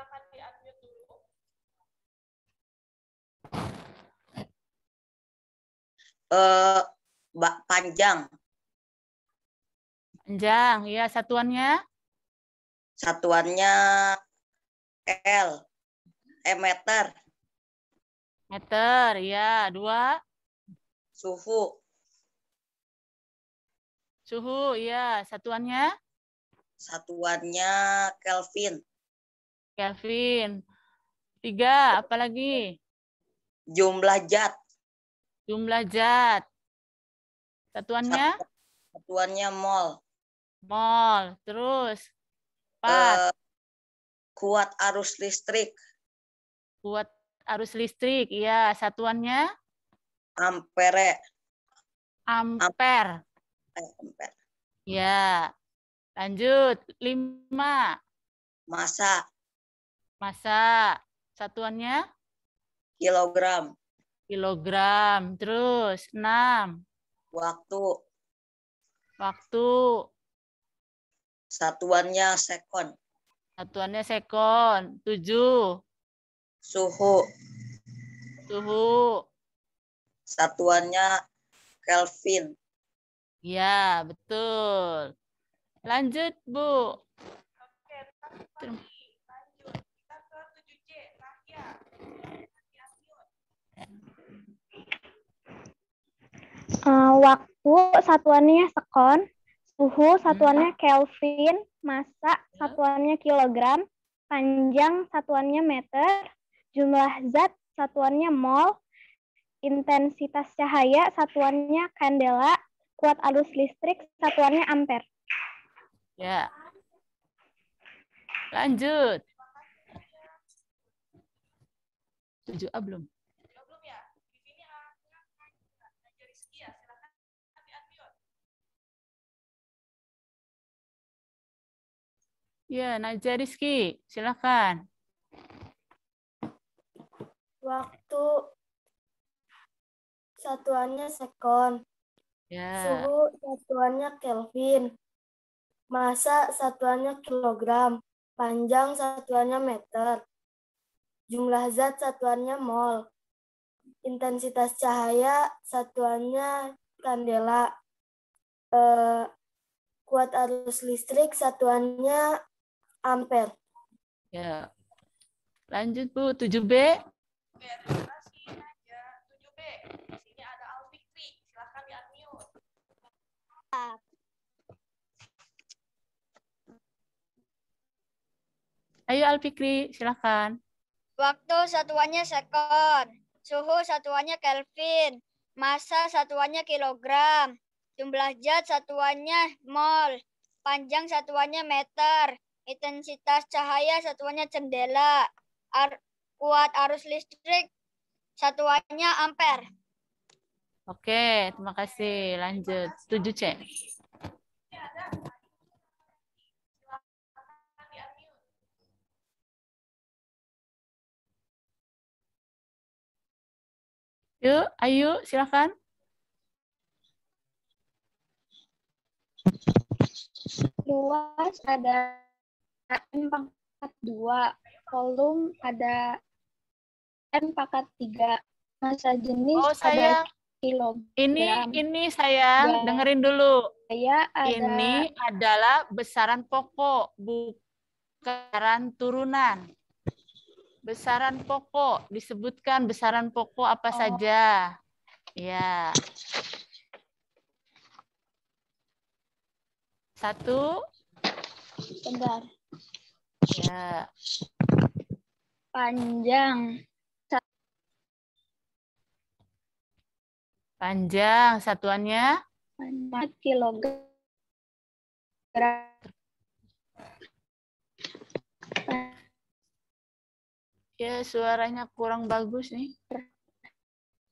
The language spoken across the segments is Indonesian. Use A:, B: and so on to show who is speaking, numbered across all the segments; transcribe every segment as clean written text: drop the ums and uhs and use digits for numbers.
A: silakan di-unmute dulu.
B: Panjang.
A: Panjang, ya satuannya?
B: Satuannya L. Meter.
A: Meter, ya. 2.
B: Suhu.
A: Suhu, ya. Satuannya?
B: Satuannya Kelvin.
A: Kelvin. 3, apa lagi?
B: Jumlah zat.
A: Jumlah zat. Satuannya?
B: Satuannya mol.
A: Mol. Terus? 4.
B: Kuat arus listrik.
A: Kuat arus listrik, ya. Satuannya?
B: Ampere.
A: Ampere.
B: Ampere.
A: Ya. Lanjut. 5.
B: Massa.
A: Massa. Satuannya?
B: Kilogram.
A: Kilogram. Terus 6.
B: Waktu.
A: Waktu.
B: Satuannya sekon.
A: Satuannya sekon. 7.
B: Suhu.
A: Suhu.
B: Satuannya Kelvin.
A: Ya, betul. Lanjut, Bu.
C: Oke, lanjut. Kita ke 7C, Rahya.
D: Waktu satuannya sekon, suhu satuannya Kelvin, massa satuannya kilogram, panjang satuannya meter, jumlah zat satuannya mol, intensitas cahaya satuannya kandela, kuat arus listrik satuannya ampere.
A: Ya. Lanjut. 7A belum?
C: Belum ya? Di sini Najwa Rizky ya, silakan di-unmute.
A: Ya, Najwa Rizky, silakan.
D: Waktu satuannya sekon,
A: Ya.
D: suhu satuannya Kelvin, massa satuannya kilogram, panjang satuannya meter, jumlah zat satuannya mol, intensitas cahaya satuannya kandela, kuat arus listrik satuannya ampere.
A: Ya. Lanjut, Bu. 7B.
C: Oke, terima kasih Najwa. 7B. Di sini ada Alfikri, silakan di-unmute.
A: Ayo, Alfikri, silakan.
E: Waktu satuannya sekon, suhu satuannya Kelvin, massa satuannya kilogram, jumlah zat satuannya mol, panjang satuannya meter, intensitas cahaya satuannya candela, kuat arus listrik satuannya ampere.
A: Oke, terima kasih. Lanjut. 7C. Yuk, ayo, silakan.
D: Luas ada M pangkat 2, volume ada M pangkat 3, massa jenis
A: Oh,
D: ada
A: sayang.
D: kilogram.
A: Ini sayang, dengerin dulu.
D: Saya ada
A: Ini adalah besaran pokok, bukan besaran turunan. Besaran pokok, disebutkan besaran pokok apa saja. Ya. 1.
D: sebentar.
A: Ya.
D: Panjang
A: Panjang, satuannya?
D: 4 kilogram.
A: Ya, suaranya kurang bagus nih.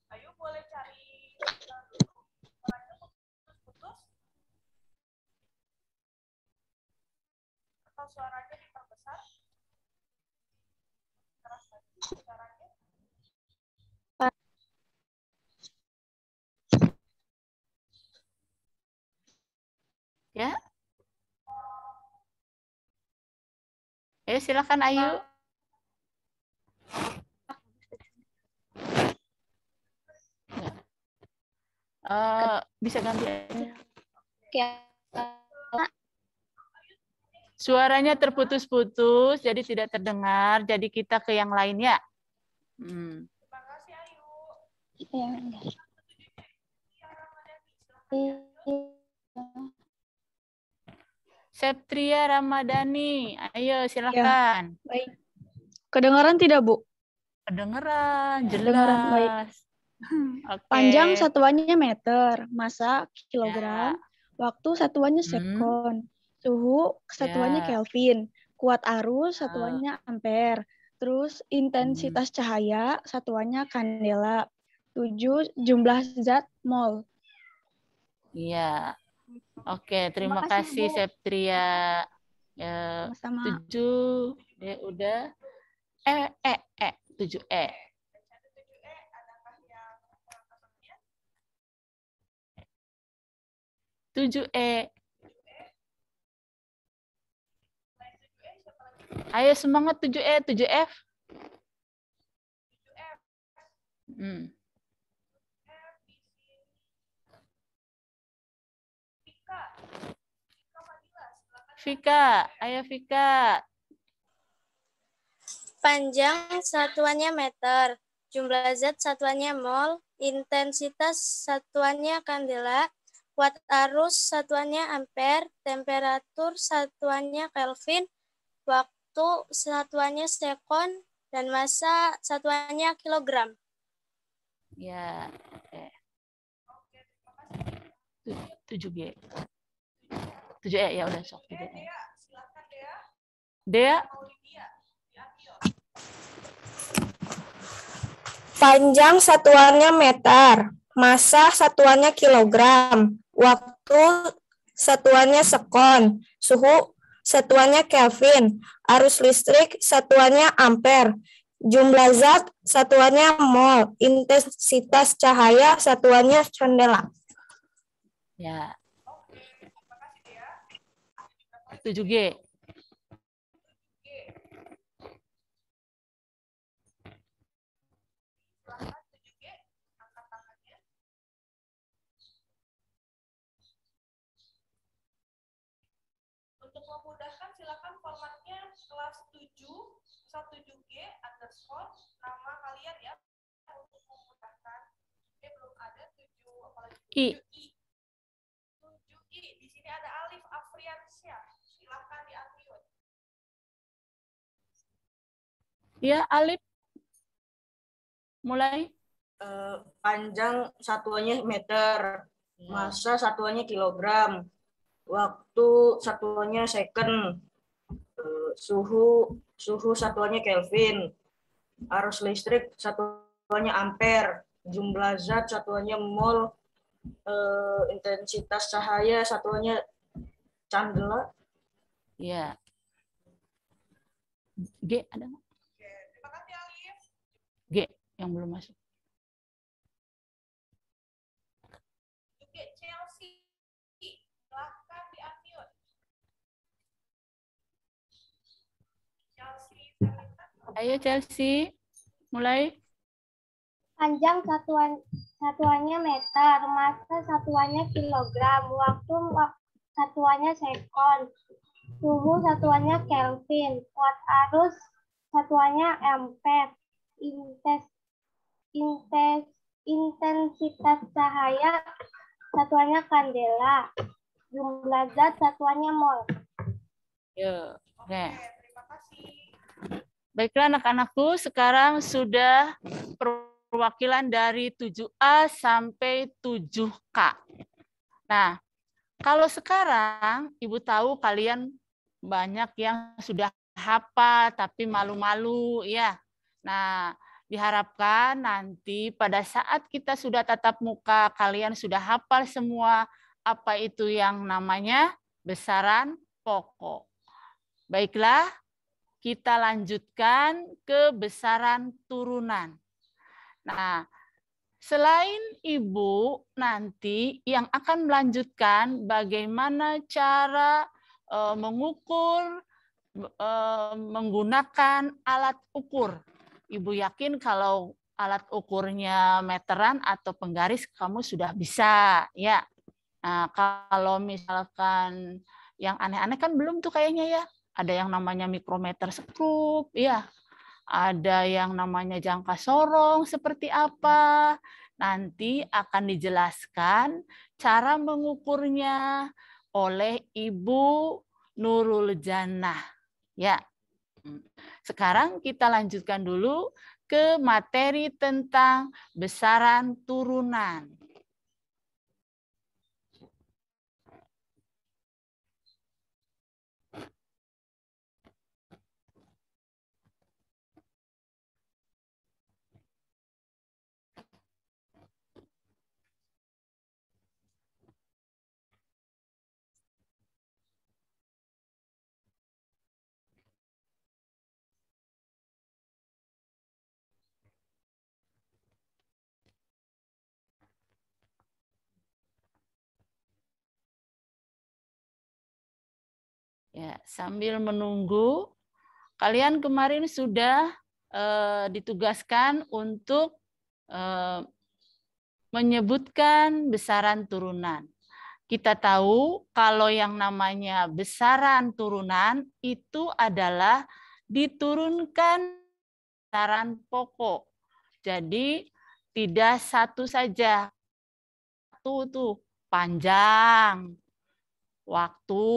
C: Ayo boleh cari dulu. Suaranya putus-putus. Atau suaranya diperbesar. Keras lagi suaranya.
A: Ya. Silakan Ayu. Bisa ganti aja. Suaranya terputus-putus, jadi tidak terdengar. Jadi kita ke yang lain ya.
C: Terima kasih Ayu.
A: Septria Ramadhani, ayo silakan.
D: Baik. Kedengaran tidak, Bu?
A: Kedengeran,
D: Kedengaran, baik.
A: jelas. Oke.
D: Panjang satuannya meter, masa kilogram, waktu satuannya sekon, suhu satuannya Kelvin, kuat arus satuannya ampere, terus intensitas cahaya satuannya kandela, 7 jumlah zat mol.
A: Iya. Oke, terima kasih Septria. Ya,
D: Sama-sama.
A: 7 udah. 7E. 7E. Ayo semangat 7E, 7F. Vika, ayo Vika.
F: Panjang satuannya meter, jumlah zat satuannya mol, intensitas satuannya kandela, kuat arus satuannya ampere, temperatur satuannya Kelvin, waktu satuannya sekon, dan massa satuannya kilogram.
A: Ya, oke. 7G. 7E ya udah sok. Dea.
F: Panjang satuannya meter, massa satuannya kilogram, waktu satuannya sekon, suhu satuannya Kelvin, arus listrik satuannya ampere, jumlah zat satuannya mol, intensitas cahaya satuannya candela.
A: Ya. 7G.
C: Untuk memudahkan silakan formatnya kelas 7 7G underscore nama kalian ya untuk memudahkan. Belum ada 7 apalagi 7I. 7I di sini ada Alif Afriansyah. Silakan di-unmute.
A: Ya, Alif. Mulai.
G: Panjang satuannya meter, massa satuannya kilogram, waktu satuannya second, suhu satuannya Kelvin, arus listrik satuannya ampere, jumlah zat satuannya mol, intensitas cahaya satuannya candela.
A: Ya. G ada nggak?
C: Terima kasih Alif.
A: G yang belum masuk.
C: Juga Chelsea. Silahkan di-unmute. Chelsea.
A: Ayo Chelsea. Mulai.
H: Panjang satuannya meter, massa satuannya kilogram, waktu satuannya sekon, suhu satuannya Kelvin, kuat arus satuannya ampere, intensitas cahaya satuannya kandela, jumlah zat satuannya mol.
A: Yo. Oke.
C: Terima kasih.
A: Baiklah anak-anakku, sekarang sudah perwakilan dari 7A sampai 7K. Nah, kalau sekarang Ibu tahu kalian banyak yang sudah hafal tapi malu-malu ya. Nah, diharapkan nanti pada saat kita sudah tatap muka kalian sudah hafal semua apa itu yang namanya besaran pokok. Baiklah, kita lanjutkan ke besaran turunan. Nah, selain Ibu nanti yang akan melanjutkan bagaimana cara mengukur menggunakan alat ukur. Ibu yakin kalau alat ukurnya meteran atau penggaris kamu sudah bisa ya. Nah, kalau misalkan yang aneh-aneh kan belum tuh kayaknya ya. Ada yang namanya mikrometer skrup ya. Ada yang namanya jangka sorong seperti apa. Nanti akan dijelaskan cara mengukurnya oleh Ibu Nurul Jannah ya. Sekarang kita lanjutkan dulu ke materi tentang besaran turunan. Ya, sambil menunggu, kalian kemarin sudah ditugaskan untuk menyebutkan besaran turunan. Kita tahu kalau yang namanya besaran turunan itu adalah diturunkan besaran pokok. Jadi tidak satu saja. Satu tuh panjang, waktu,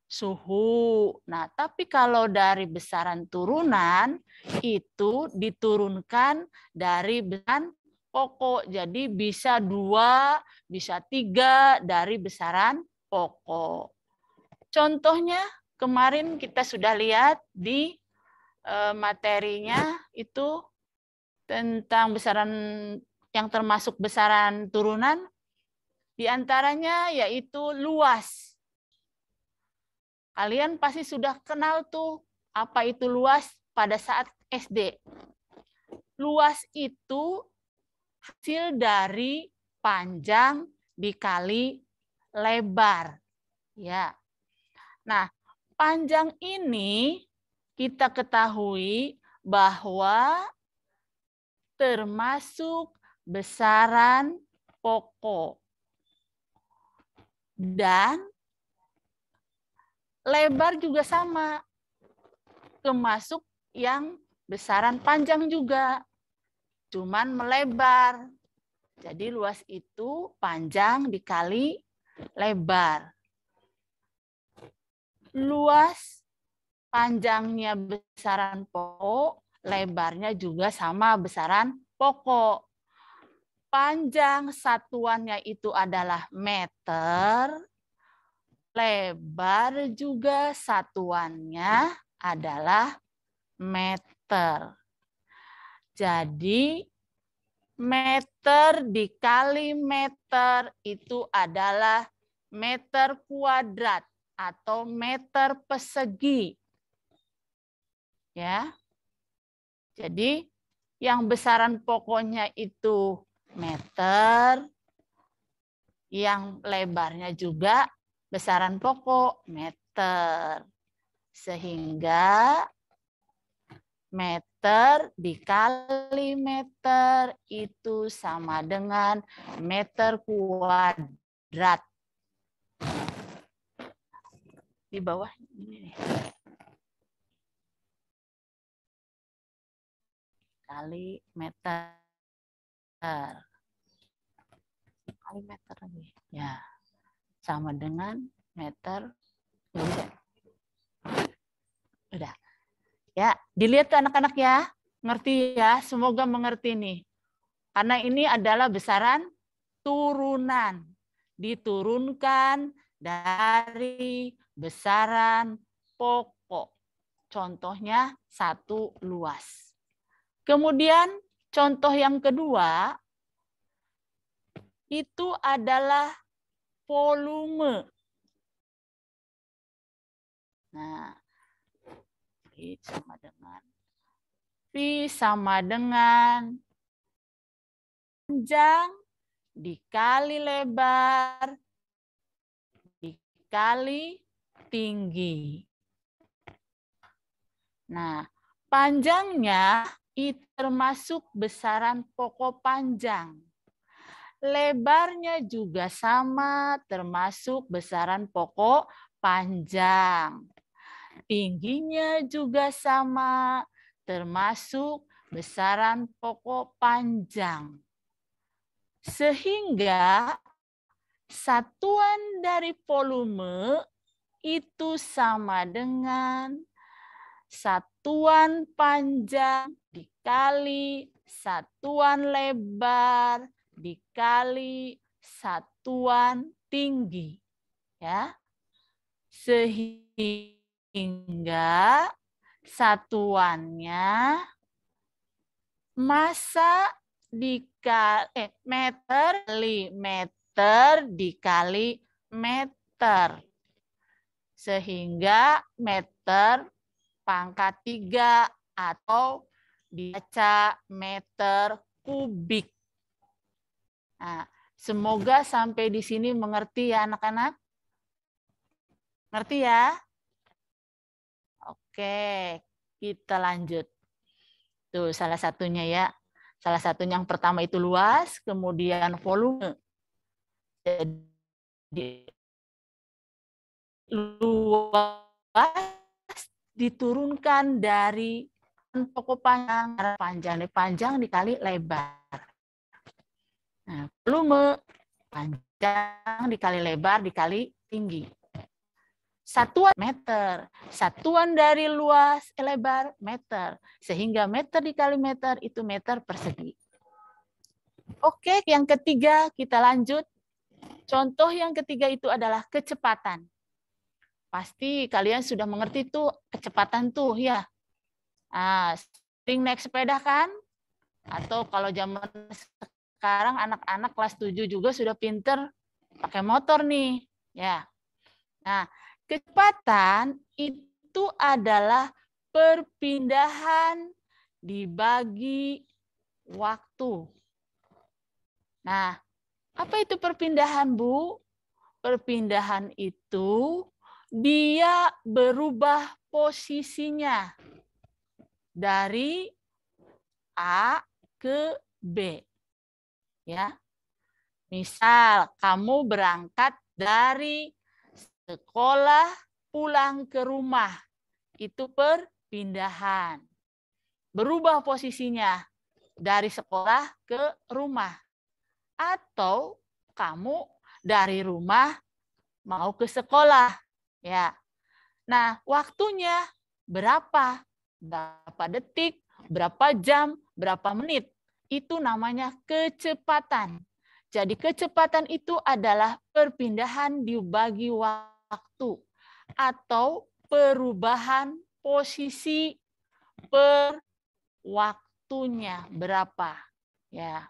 A: suhu. Nah, tapi kalau dari besaran turunan itu diturunkan dari besaran pokok. Jadi bisa 2, bisa 3 dari besaran pokok. Contohnya kemarin kita sudah lihat di materinya itu tentang besaran yang termasuk besaran turunan. Di antaranya yaitu luas. Kalian pasti sudah kenal tuh apa itu luas pada saat SD. Luas itu hasil dari panjang dikali lebar. Ya. Nah, panjang ini kita ketahui bahwa termasuk besaran pokok. Dan lebar juga sama, termasuk yang besaran panjang juga, cuman melebar. Jadi luas itu panjang dikali lebar. Luas panjangnya besaran pokok, lebarnya juga sama besaran pokok. Panjang satuannya itu adalah meter, lebar juga satuannya adalah meter. Jadi meter dikali meter itu adalah meter kuadrat atau meter persegi. Ya. Jadi yang besaran pokoknya itu meter, yang lebarnya juga besaran pokok meter. Sehingga meter dikali meter itu sama dengan meter kuadrat. Di bawah ini nih. Kali meter. Kali meter lagi. Ya. Sama dengan meter. Udah. Ya, dilihat tuh anak-anak ya. Ngerti ya? Semoga mengerti nih. Karena ini adalah besaran turunan. Diturunkan dari besaran pokok. Contohnya 1 luas. Kemudian contoh yang kedua itu adalah volume. Nah, V sama dengan panjang dikali lebar dikali tinggi. Nah, panjangnya itu termasuk besaran pokok panjang. Lebarnya juga sama, termasuk besaran pokok panjang. Tingginya juga sama, termasuk besaran pokok panjang. Sehingga satuan dari volume itu sama dengan satuan panjang dikali satuan lebar dikali satuan tinggi. Ya. Sehingga satuannya massa dikali meter dikali meter. Sehingga meter pangkat 3 atau dibaca meter kubik. Nah, semoga sampai di sini mengerti ya anak-anak. Ngerti ya? Oke, kita lanjut. Tuh salah satunya ya. Salah satunya yang pertama itu luas, kemudian volume. Jadi luas diturunkan dari pokok panjang dikali lebar. Nah, volume panjang dikali lebar dikali tinggi. Satuan meter, satuan dari luas lebar meter, sehingga meter dikali meter itu meter persegi. Oke, yang ketiga kita lanjut. Contoh yang ketiga itu adalah kecepatan. Pasti kalian sudah mengerti tuh kecepatan tuh ya. Nah, sering naik sepeda kan? Atau kalau zaman sekarang anak-anak kelas 7 juga sudah pinter pakai motor nih, ya. Nah, kecepatan itu adalah perpindahan dibagi waktu. Nah, apa itu perpindahan, Bu? Perpindahan itu dia berubah posisinya dari A ke B. Ya. Misal kamu berangkat dari sekolah pulang ke rumah. Itu perpindahan. Berubah posisinya dari sekolah ke rumah. Atau kamu dari rumah mau ke sekolah. Ya. Nah, waktunya berapa? Berapa detik, berapa jam, berapa menit. Itu namanya kecepatan. Jadi kecepatan itu adalah perpindahan dibagi waktu atau perubahan posisi per waktunya berapa. Ya.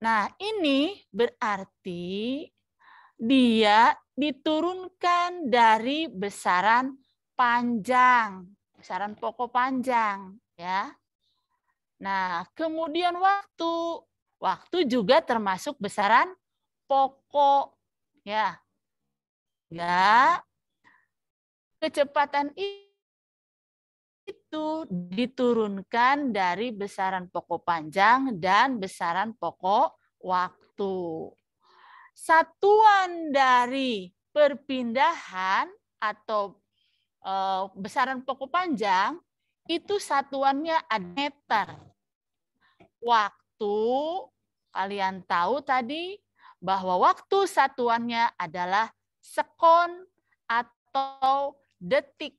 A: Nah, ini berarti dia diturunkan dari besaran panjang, besaran pokok panjang, ya. Nah, kemudian waktu juga termasuk besaran pokok, ya. Ya. Kecepatan itu diturunkan dari besaran pokok panjang dan besaran pokok waktu. Satuan dari perpindahan atau besaran pokok panjang itu satuannya ada meter. Waktu, kalian tahu tadi bahwa waktu satuannya adalah sekon atau detik.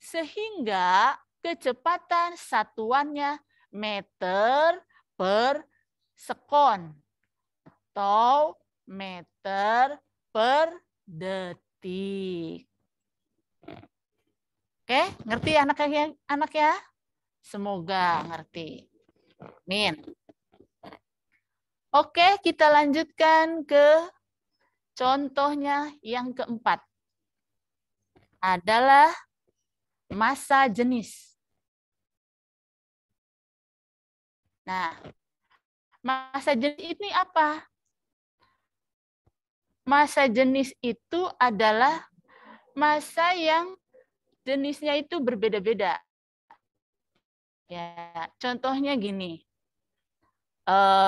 A: Sehingga kecepatan satuannya meter per sekon atau meter per detik. Oke, ngerti anak ya? Semoga ngerti. Amin. Oke, kita lanjutkan ke contohnya yang keempat. Adalah massa jenis. Nah, massa jenis ini apa? Massa jenis itu adalah massa yang jenisnya itu berbeda-beda. Ya, contohnya gini.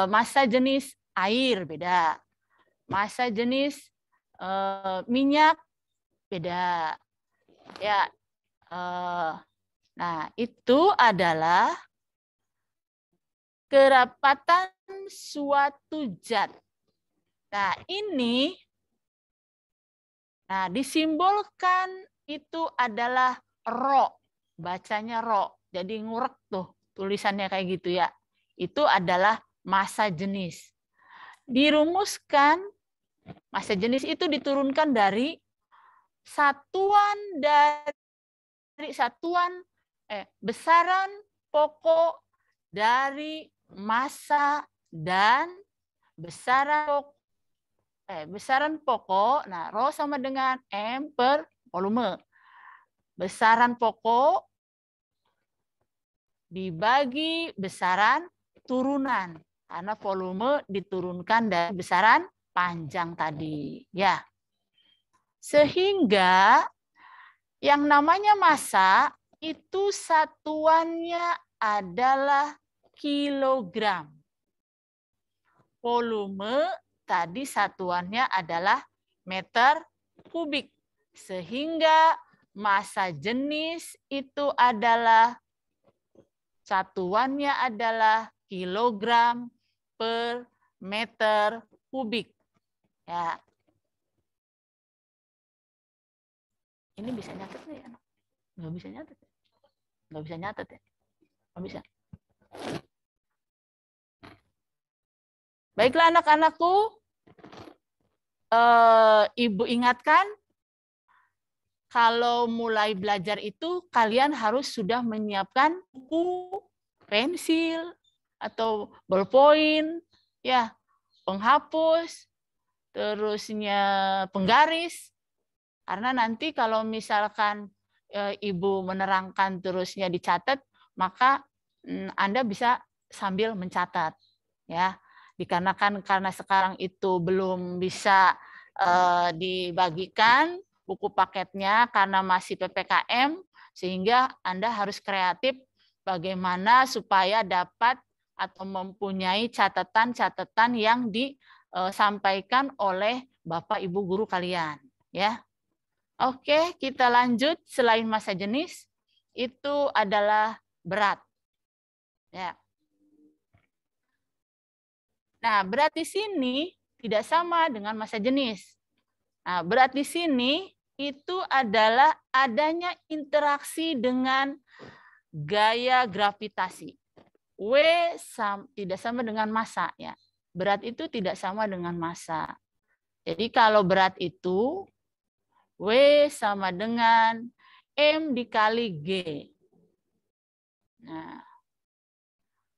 A: Massa jenis air beda. Massa jenis minyak beda. Ya. Nah, itu adalah kerapatan suatu zat. Nah, ini disimbolkan itu adalah ro. Bacanya ro. Jadi ngurek tuh tulisannya kayak gitu ya. Itu adalah massa jenis. Dirumuskan, massa jenis itu diturunkan dari besaran pokok dari massa dan besaran pokok. Nah, rho sama dengan M per volume. Besaran pokok dibagi besaran turunan. Karena volume diturunkan dari besaran panjang tadi. Ya. Sehingga yang namanya massa itu satuannya adalah kilogram. Volume tadi satuannya adalah meter kubik. Sehingga massa jenis itu adalah satuannya adalah kilogram per meter kubik. Ya. Ini bisa nyatet nggak ya? Nggak bisa nyatet ya? Nggak bisa nyatet ya? Nggak bisa. Baiklah anak-anakku, Ibu ingatkan, kalau mulai belajar itu kalian harus sudah menyiapkan buku, pensil, atau ballpoint, ya, penghapus, terusnya penggaris. Karena nanti kalau misalkan Ibu menerangkan terusnya dicatat, maka Anda bisa sambil mencatat, ya. Dikarenakan karena sekarang itu belum bisa dibagikan buku paketnya karena masih PPKM, sehingga Anda harus kreatif bagaimana supaya dapat atau mempunyai catatan-catatan yang disampaikan oleh Bapak Ibu guru kalian, ya. Oke, kita lanjut. Selain massa jenis, itu adalah berat. Ya. Nah, berat di sini tidak sama dengan massa jenis. Nah, berat di sini itu adalah adanya interaksi dengan gaya gravitasi. W tidak sama dengan massa, ya. Berat itu tidak sama dengan massa. Jadi kalau berat itu W sama dengan M dikali G. Nah,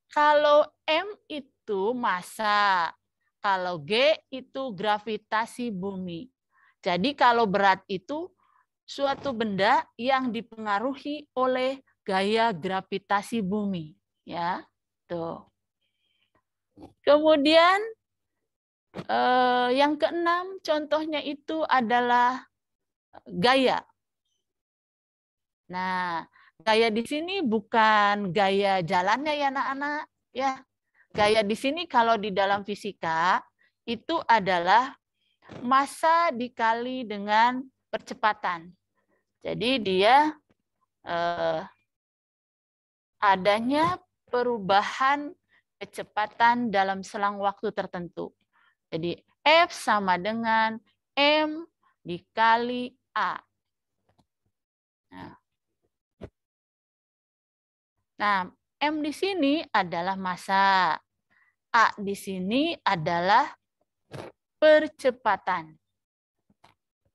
A: kalau M itu massa, kalau G itu gravitasi bumi. Jadi kalau berat itu suatu benda yang dipengaruhi oleh gaya gravitasi bumi, ya. Tuh. Kemudian yang keenam contohnya itu adalah gaya. Nah, gaya di sini bukan gaya jalannya ya anak-anak, ya. Gaya di sini kalau di dalam fisika itu adalah massa dikali dengan percepatan. Jadi dia adanya perubahan kecepatan dalam selang waktu tertentu. Jadi F sama dengan M dikali A. Nah, M di sini adalah massa. A di sini adalah percepatan.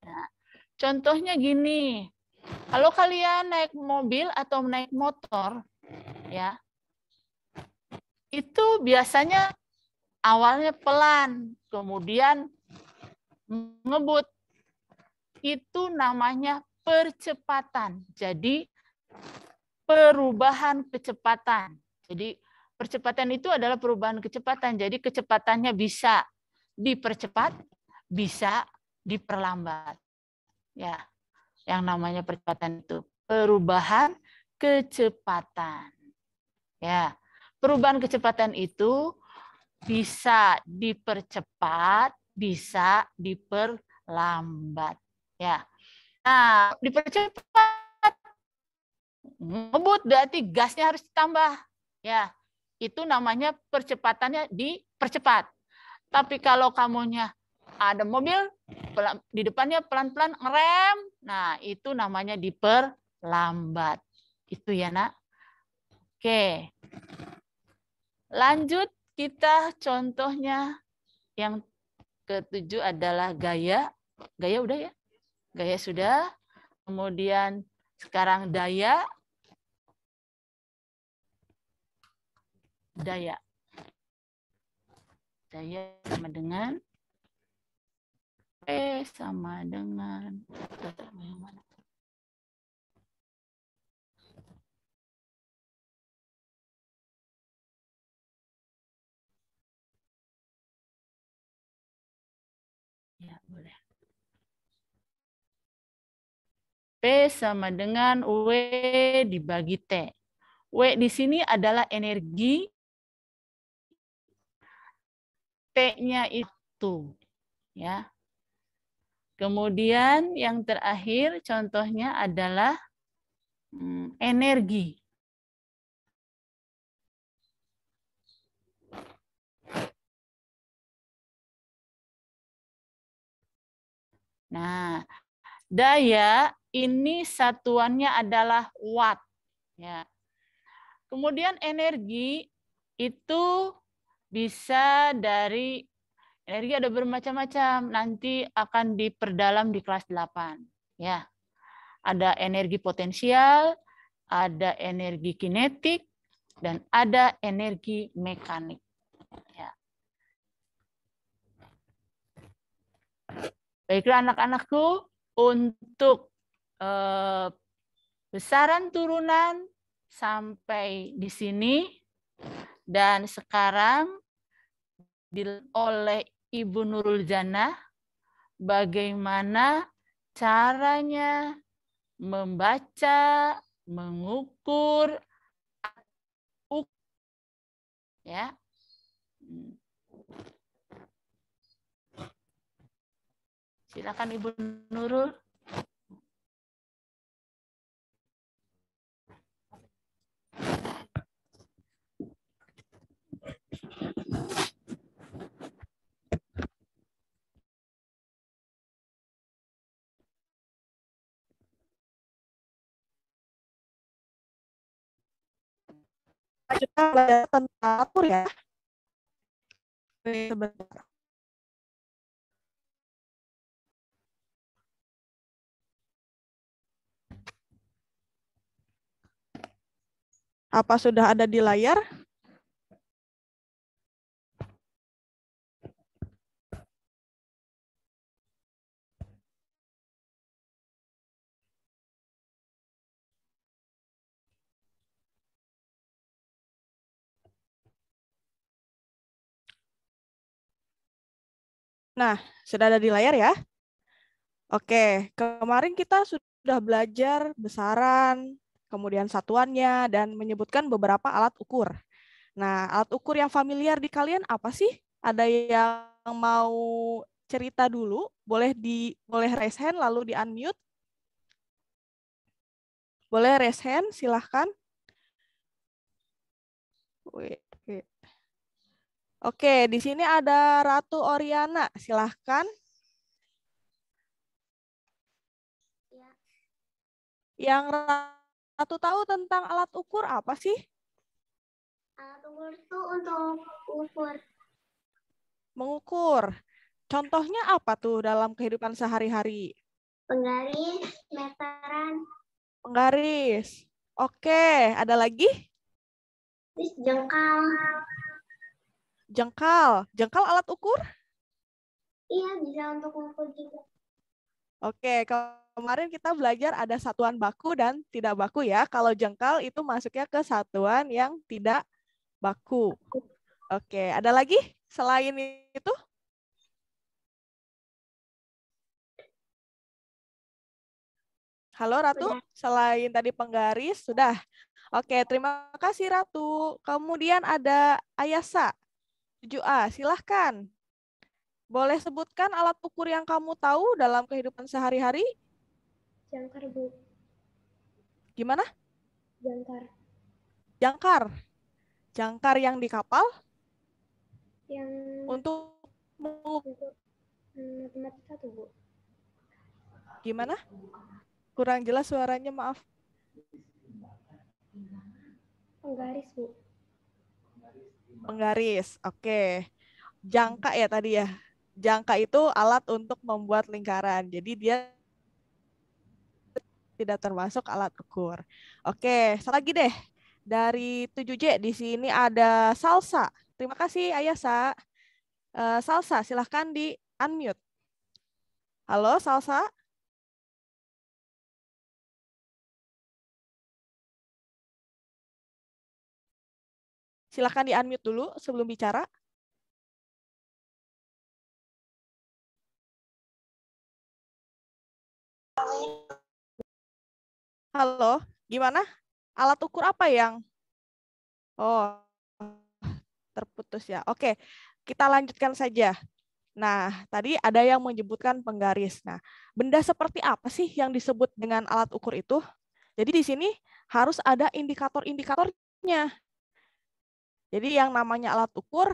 A: Nah, contohnya gini. Kalau kalian naik mobil atau naik motor, ya, itu biasanya awalnya pelan, kemudian ngebut. Itu namanya percepatan. Jadi perubahan kecepatan. Jadi percepatan itu adalah perubahan kecepatan. Jadi kecepatannya bisa dipercepat, bisa diperlambat. Ya, yang namanya percepatan itu perubahan kecepatan. Ya, perubahan kecepatan itu bisa dipercepat, bisa diperlambat. Ya. Nah, dipercepat, ngebut berarti gasnya harus ditambah. Ya, itu namanya percepatannya dipercepat. Tapi kalau kamunya ada mobil di depannya pelan-pelan ngerem, nah itu namanya diperlambat. Itu ya, Nak. Oke. Lanjut kita contohnya yang ketujuh adalah gaya. Gaya udah ya? Gaya sudah. Kemudian sekarang daya. Daya. Daya sama dengan P sama dengan yang mana? Ya, boleh. P sama dengan W dibagi T. W di sini adalah energi, T-nya itu. Ya. Kemudian yang terakhir contohnya adalah energi. Nah, daya ini satuannya adalah watt. Ya. Kemudian energi itu bisa dari energi ada bermacam-macam. Nanti akan diperdalam di kelas 8. Ya. Ada energi potensial, ada energi kinetik, dan ada energi mekanik. Ya. Baiklah anak-anakku, untuk besaran turunan sampai di sini. Dan sekarang oleh Ibu Nurul Jannah bagaimana caranya membaca, mengukur, ya. Silakan Ibu Nurul.
I: Kita belajar tentang atur ya. Sebentar. Apa sudah ada di layar? Nah, sudah ada di layar ya? Oke, kemarin kita sudah belajar besaran, kemudian satuannya, dan menyebutkan beberapa alat ukur. Nah, alat ukur yang familiar di kalian apa sih? Ada yang mau cerita dulu? Boleh raise hand lalu di-unmute? Boleh raise hand, silahkan. Oke, di sini ada Ratu Oriana, silahkan.
H: Ya.
I: Yang Ratu tahu tentang alat ukur apa sih?
H: Alat ukur itu untuk ukur.
I: Mengukur. Contohnya apa tuh dalam kehidupan sehari-hari?
H: Penggaris, meteran.
I: Penggaris. Oke, ada lagi?
H: Terus jengkal.
I: Jengkal. Jengkal alat ukur?
H: Iya, bisa untuk ukur juga.
I: Oke, kemarin kita belajar ada satuan baku dan tidak baku ya. Kalau jengkal itu masuknya ke satuan yang tidak baku. Oke, ada lagi selain itu? Halo Ratu, selain tadi penggaris, sudah. Oke, terima kasih Ratu. Kemudian ada Ayasa, 7A, silahkan. Boleh sebutkan alat ukur yang kamu tahu dalam kehidupan sehari-hari?
H: Jangkar, Bu.
I: Gimana?
H: Jangkar.
I: Jangkar. Jangkar yang di kapal?
H: Yang
I: Untuk
H: matematika tuh, Bu.
I: Gimana? Kurang jelas suaranya, maaf.
H: Penggaris, Bu.
I: Penggaris, oke. Jangka ya tadi ya. Jangka itu alat untuk membuat lingkaran. Jadi dia tidak termasuk alat ukur. Oke, satu lagi deh. Dari 7J di sini ada Salsa. Terima kasih Ayasa. Salsa, silahkan di unmute. Halo Salsa. Silahkan di unmute dulu sebelum bicara. Halo, gimana? Alat ukur apa yang? Oh, terputus ya. Oke, kita lanjutkan saja. Nah, tadi ada yang menyebutkan penggaris. Nah, benda seperti apa sih yang disebut dengan alat ukur itu? Jadi di sini harus ada indikator-indikatornya. Jadi yang namanya alat ukur,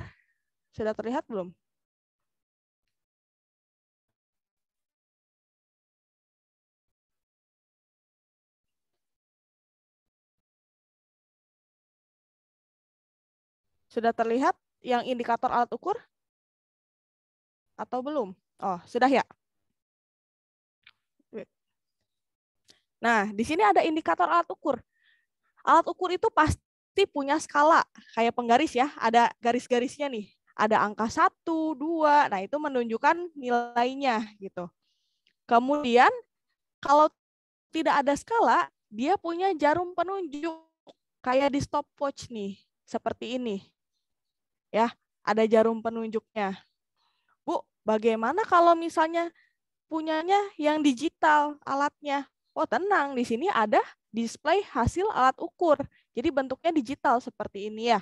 I: sudah terlihat belum? Sudah terlihat yang indikator alat ukur? Atau belum? Oh, sudah ya? Nah, di sini ada indikator alat ukur. Alat ukur itu pasti punya skala, kayak penggaris ya, ada garis-garisnya nih. Ada angka 1, 2, nah itu menunjukkan nilainya gitu. Kemudian kalau tidak ada skala, dia punya jarum penunjuk kayak di stopwatch nih, seperti ini. Ya, ada jarum penunjuknya. Bu, bagaimana kalau misalnya punyanya yang digital alatnya? Oh, tenang, di sini ada display hasil alat ukur. Jadi bentuknya digital seperti ini ya.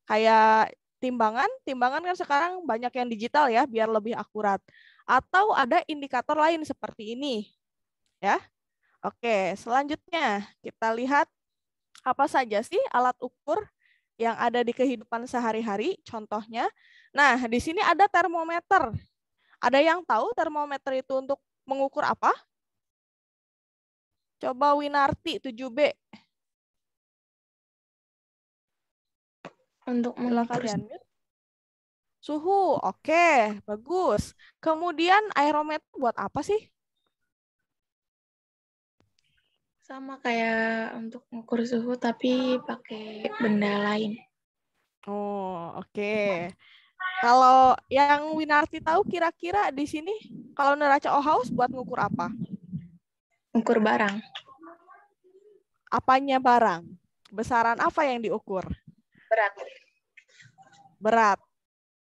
I: Kayak timbangan kan sekarang banyak yang digital ya, biar lebih akurat. Atau ada indikator lain seperti ini. Ya. Oke, selanjutnya kita lihat apa saja sih alat ukur yang ada di kehidupan sehari-hari, contohnya. Nah, di sini ada termometer. Ada yang tahu termometer itu untuk mengukur apa? Coba Winarti 7B.
J: Untuk mengukur
I: suhu. Oke, bagus. Kemudian aerometer buat apa sih?
J: sama kayak untuk mengukur suhu tapi pakai benda lain.
I: Oh, oke. Kalau yang Winarti tahu kira-kira di sini kalau neraca Ohaus buat ngukur apa?
J: Ukur barang.
I: Apanya barang? Besaran apa yang diukur?
J: Berat.
I: Berat.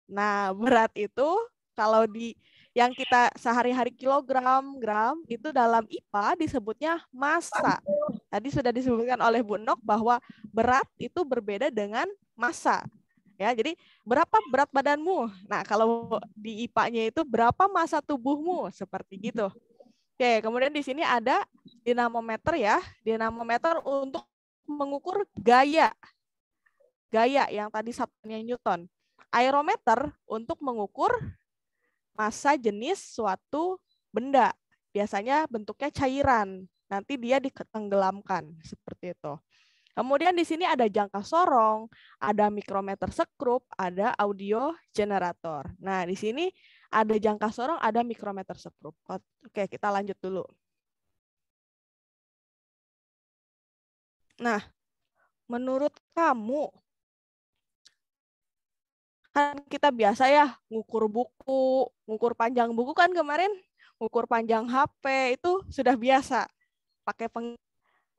I: Nah, berat itu kalau di yang kita sehari-hari kilogram, gram, itu dalam IPA disebutnya massa. Tadi sudah disebutkan oleh Bu Nok bahwa berat itu berbeda dengan massa. Ya, jadi berapa berat badanmu? Nah, kalau di IPA-nya itu berapa massa tubuhmu? Seperti gitu. Oke, kemudian di sini ada dinamometer ya. Dinamometer untuk mengukur gaya. Gaya yang tadi satunya Newton. Aerometer untuk mengukur massa jenis suatu benda. Biasanya bentuknya cairan. Nanti dia ditenggelamkan seperti itu. Kemudian di sini ada jangka sorong, ada mikrometer sekrup, ada audio generator. Nah, di sini ada jangka sorong, ada mikrometer sekrup. Oke, kita lanjut dulu. Nah, menurut kamu, kan kita biasa ya ngukur buku, ngukur panjang buku kan kemarin, ngukur panjang HP itu sudah biasa pakai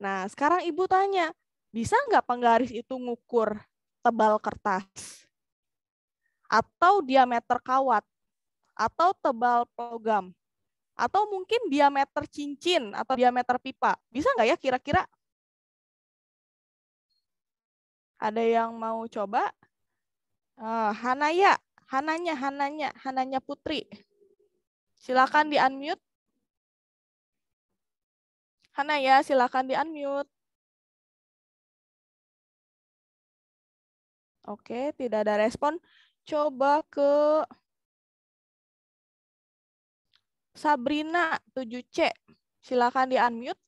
I: Nah, sekarang Ibu tanya, bisa nggak penggaris itu ngukur tebal kertas? Atau diameter kawat? Atau tebal logam? Atau mungkin diameter cincin atau diameter pipa. Bisa nggak ya kira-kira? Ada yang mau coba? Hananya Putri. Silakan di-unmute. Hanaya, silakan di-unmute. Oke, tidak ada respon. Coba ke Sabrina 7C. Silakan di-unmute.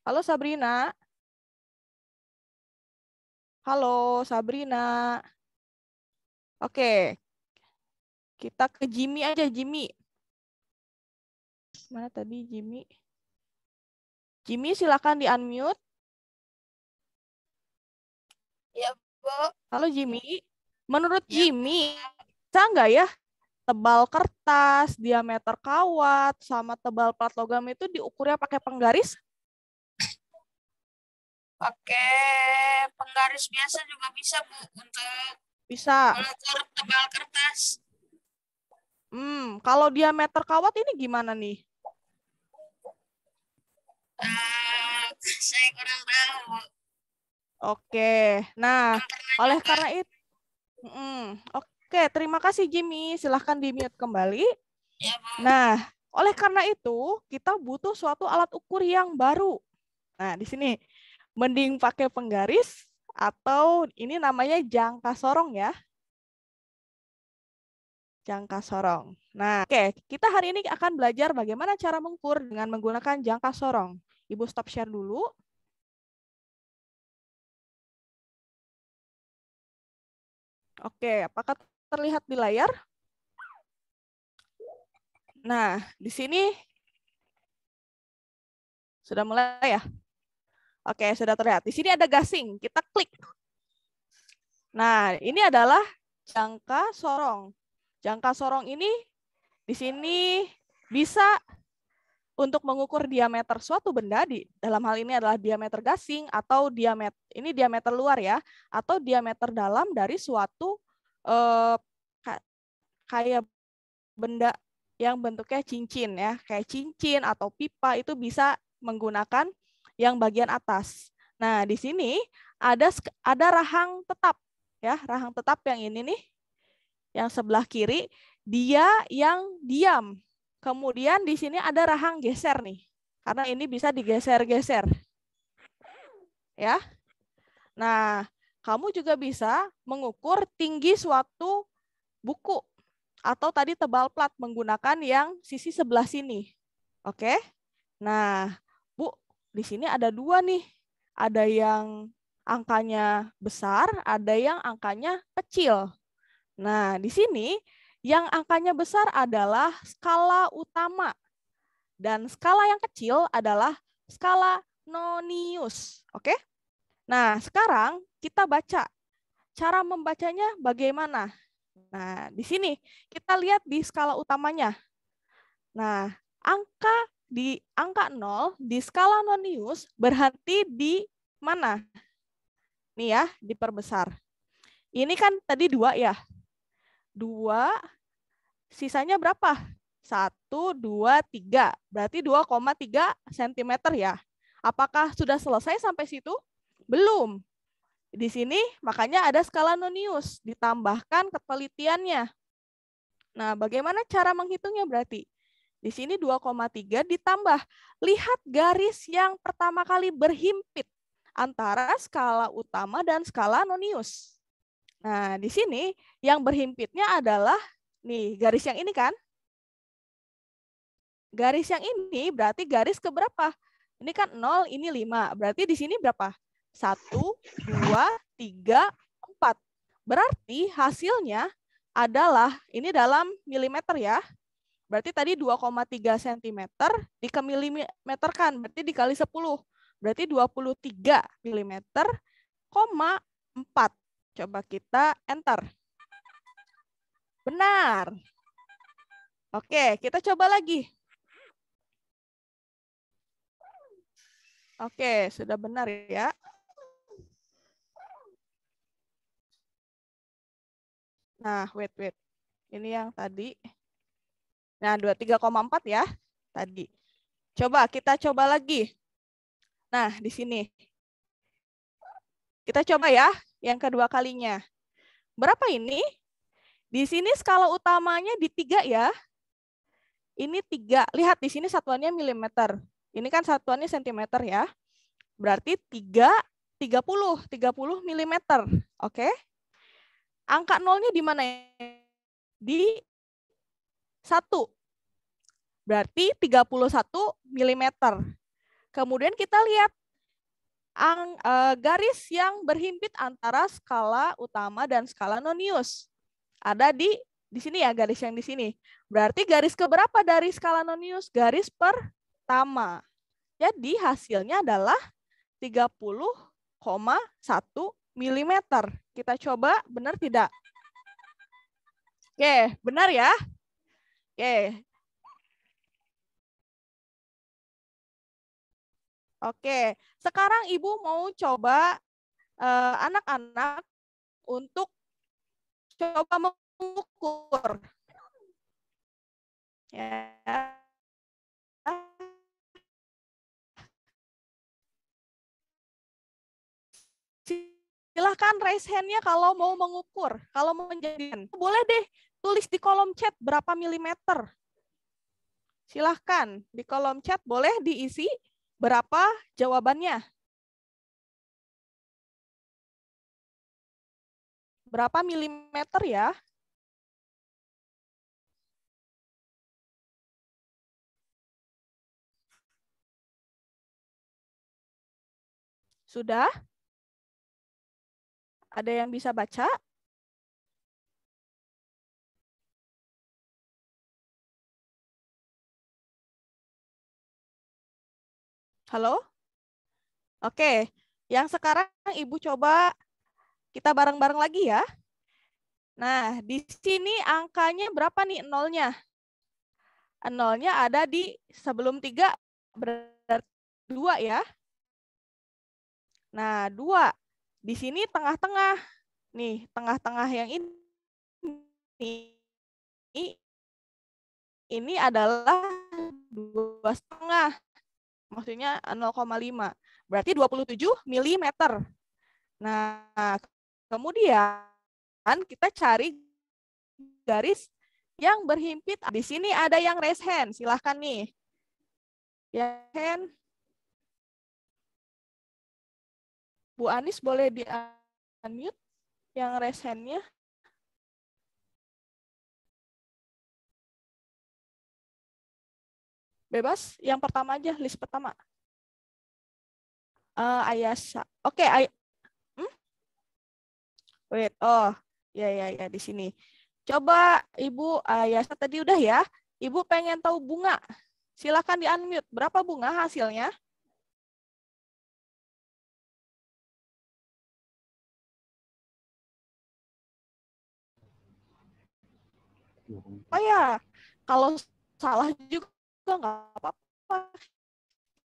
I: Halo Sabrina. Halo Sabrina. Oke. Kita ke Jimmy aja, Jimmy. Mana tadi Jimmy? Jimmy silakan di-unmute.
E: Ya, Bu.
I: Halo Jimmy. Menurut Jimmy, bisa nggak ya tebal kertas, diameter kawat, sama tebal plat logam itu diukurnya pakai penggaris?
E: Pakai penggaris biasa juga bisa, Bu, untuk
I: Bisa.
E: mengukur tebal kertas.
I: Kalau diameter kawat ini gimana nih?
E: Saya kurang tahu, Bu.
I: Oke, nah oleh karena itu, oke, terima kasih Jimmy, silahkan di-mute kembali.
E: Ya, Bu.
I: Nah, oleh karena itu kita butuh suatu alat ukur yang baru. Nah, di sini mending pakai penggaris atau ini namanya jangka sorong ya. Jangka sorong. Nah, oke, kita hari ini akan belajar bagaimana cara mengukur dengan menggunakan jangka sorong. Ibu stop share dulu. Oke, apakah terlihat di layar? Nah, di sini sudah mulai ya? Oke, sudah terlihat. Di sini ada gasing, kita klik. Nah, ini adalah jangka sorong. Jangka sorong ini di sini bisa untuk mengukur diameter suatu benda, dalam hal ini adalah diameter gasing atau diameter luar ya, atau diameter dalam dari suatu kayak benda yang bentuknya cincin ya, kayak cincin atau pipa itu bisa menggunakan yang bagian atas. Nah, di sini ada rahang tetap ya, rahang tetap yang ini nih, yang sebelah kiri dia yang diam. Kemudian di sini ada rahang geser nih, karena ini bisa digeser-geser. Ya. Nah, kamu juga bisa mengukur tinggi suatu buku atau tadi tebal plat menggunakan yang sisi sebelah sini. Oke. Nah, Bu, di sini ada dua nih. Ada yang angkanya besar, ada yang angkanya kecil. Nah, di sini yang angkanya besar adalah skala utama. Dan skala yang kecil adalah skala nonius. Oke? Nah, sekarang kita baca. Cara membacanya bagaimana? Nah, di sini kita lihat di skala utamanya. Nah, angka 0 di skala nonius berhenti di mana? Nih ya, diperbesar. Ini kan tadi 2 ya. 2, sisanya berapa? 1, 2, 3. Berarti 2,3 cm ya. Apakah sudah selesai sampai situ? Belum. Di sini makanya ada skala nonius, ditambahkan ketelitiannya. Nah, bagaimana cara menghitungnya berarti? Di sini 2,3 ditambah. Lihat garis yang pertama kali berhimpit antara skala utama dan skala nonius. Nah, di sini yang berhimpitnya adalah nih, garis yang ini kan? Garis yang ini berarti garis ke berapa? Ini kan 0, ini 5. Berarti di sini berapa? 1, 2, 3, 4. Berarti hasilnya adalah, ini dalam milimeter ya. Berarti tadi 2,3 cm dikemilimeterkan, berarti dikali 10. Berarti 23 mm, 4. Coba kita enter. Benar. Oke, kita coba lagi. Oke, sudah benar ya. Nah, wait. Ini yang tadi. Nah, 23,4 ya tadi. Kita coba lagi. Nah, di sini. Kita coba ya yang kedua kalinya. Berapa ini? Di sini skala utamanya di 3 ya. Ini 3. Lihat di sini satuannya milimeter. Ini kan satuannya sentimeter ya. Berarti 30 milimeter. Oke. Angka nolnya di mana? Di 1. Berarti 31 milimeter. Kemudian kita lihat garis yang berhimpit antara skala utama dan skala nonius. Ada di sini ya, garis yang di sini. Berarti garis keberapa dari skala nonius? Garis pertama. Jadi hasilnya adalah 30,1 milimeter. Kita coba, benar tidak? Oke, benar ya? Oke. Oke, sekarang Ibu mau coba anak-anak untuk coba mengukur. Ya. Silahkan raise hand-nya kalau mau mengukur, kalau mau menjadikan. Boleh deh tulis di kolom chat berapa milimeter. Silahkan di kolom chat boleh diisi berapa jawabannya. Berapa milimeter ya? Sudah? Ada yang bisa baca? Halo? Oke, yang sekarang Ibu coba kita bareng-bareng lagi ya. Nah, di sini angkanya berapa nih nolnya? Nolnya ada di sebelum 3 berarti 2 ya. Nah, 2. Di sini tengah-tengah. Nih, tengah-tengah yang ini adalah 2,5. Maksudnya 0,5. Berarti 27 milimeter. Nah, kemudian kita cari garis yang berhimpit. Di sini ada yang raise hand. Silahkan nih. Ya, hand. Bu Anis boleh di-unmute yang raise hand-nya. Bebas. Yang pertama aja, list pertama. Ayasa. Oke, wait. Oh, ya di sini. Coba Ibu Ayasa tadi udah ya. Ibu pengen tahu bunga. Silakan di-unmute. Berapa bunga hasilnya? Oh ya, kalau salah juga nggak apa-apa.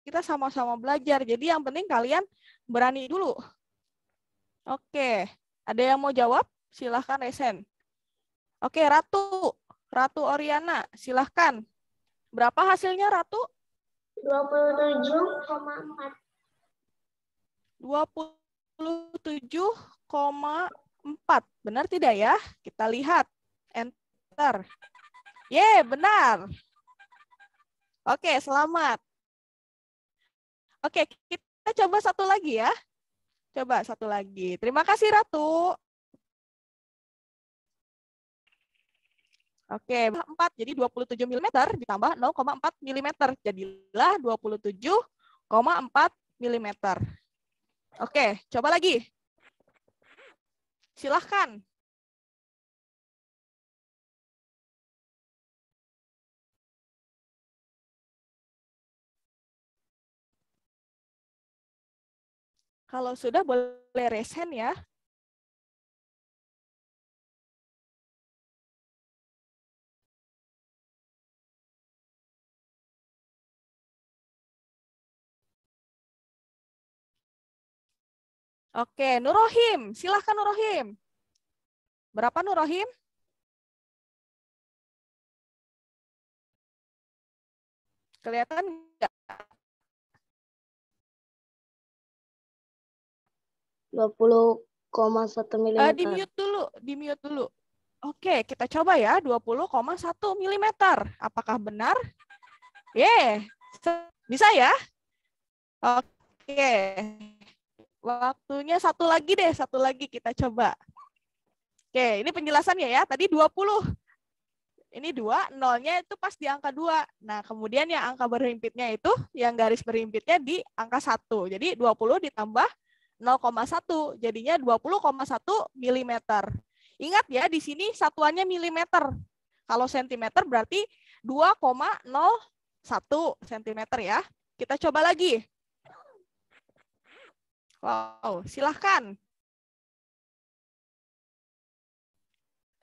I: Kita sama-sama belajar. Jadi yang penting kalian berani dulu. Oke, ada yang mau jawab? Silahkan resen. Oke, Ratu. Ratu Oriana, silahkan. Berapa hasilnya, Ratu?
H: 27,4.
I: 27,4. Benar tidak ya? Kita lihat. Enter. Ye, benar. Oke, selamat. Oke, kita coba satu lagi ya. Coba satu lagi. Terima kasih, Ratu. Oke, 4 jadi 27 mm ditambah 0,4 mm. Jadilah 27,4 mm. Oke, coba lagi. Silahkan. Kalau sudah boleh raise hand ya. Oke, Nurohim. Silahkan Nurohim. Berapa Nurohim? Kelihatan nggak?
K: 20,1 mm.
I: Di mute dulu. Oke, kita coba ya, 20,1 mm. Apakah benar? Bisa ya? Oke. Waktunya satu lagi kita coba. Oke, ini penjelasannya ya. Tadi 20. Ini 2, nolnya itu pas di angka 2. Nah, kemudian yang angka berhimpitnya itu, yang garis berhimpitnya di angka 1. Jadi 20 ditambah 0,1, jadinya 20,1 mm. Ingat ya, di sini satuannya milimeter. Kalau sentimeter berarti 2,01 cm ya. Kita coba lagi. Wow, silahkan.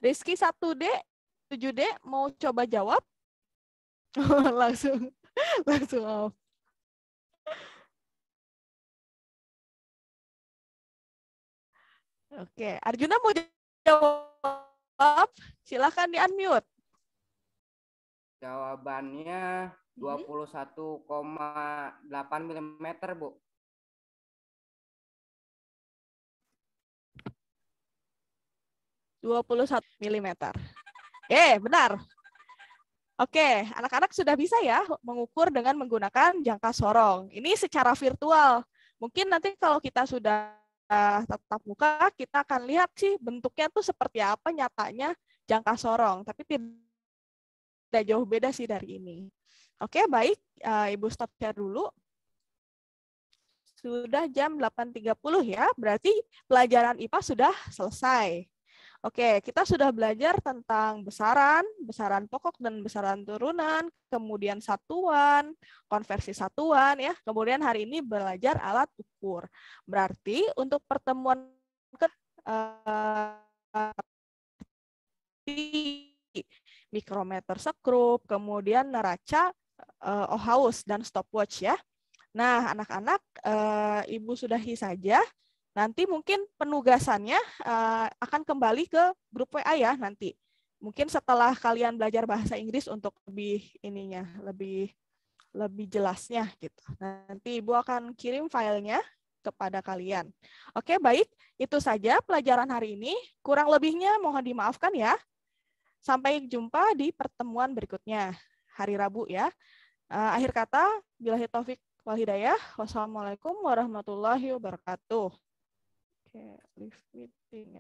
I: Rizky 1D, 7D mau coba jawab? langsung off. Oke, Arjuna mau jawab? Silahkan di-unmute.
L: Jawabannya 21,8 mm, Bu. mm. Benar. Oke, anak-anak sudah bisa ya mengukur dengan menggunakan jangka sorong. Ini secara virtual. Mungkin nanti kalau kita sudah tatap muka, kita akan lihat sih bentuknya tuh seperti apa nyatanya jangka sorong. Tapi tidak jauh beda sih dari ini. Oke, baik. Ibu stop share dulu. Sudah jam 8.30 ya, berarti pelajaran IPA sudah selesai. Oke, kita sudah belajar tentang besaran, besaran pokok dan besaran turunan, kemudian satuan, konversi satuan ya. Kemudian hari ini belajar alat ukur. Berarti untuk pertemuan mikrometer sekrup, kemudian neraca, Ohaus dan stopwatch ya. Nah, anak-anak, Ibu sudahi saja. Nanti mungkin penugasannya akan kembali ke grup WA ya nanti. Mungkin setelah kalian belajar bahasa Inggris untuk lebih jelasnya gitu. Nanti Ibu akan kirim filenya kepada kalian. Oke, baik. Itu saja pelajaran hari ini. Kurang lebihnya mohon dimaafkan ya. Sampai jumpa di pertemuan berikutnya hari Rabu ya. Akhir kata, billahi taufik wal hidayah. Wassalamualaikum warahmatullahi wabarakatuh. Oke, leave meeting.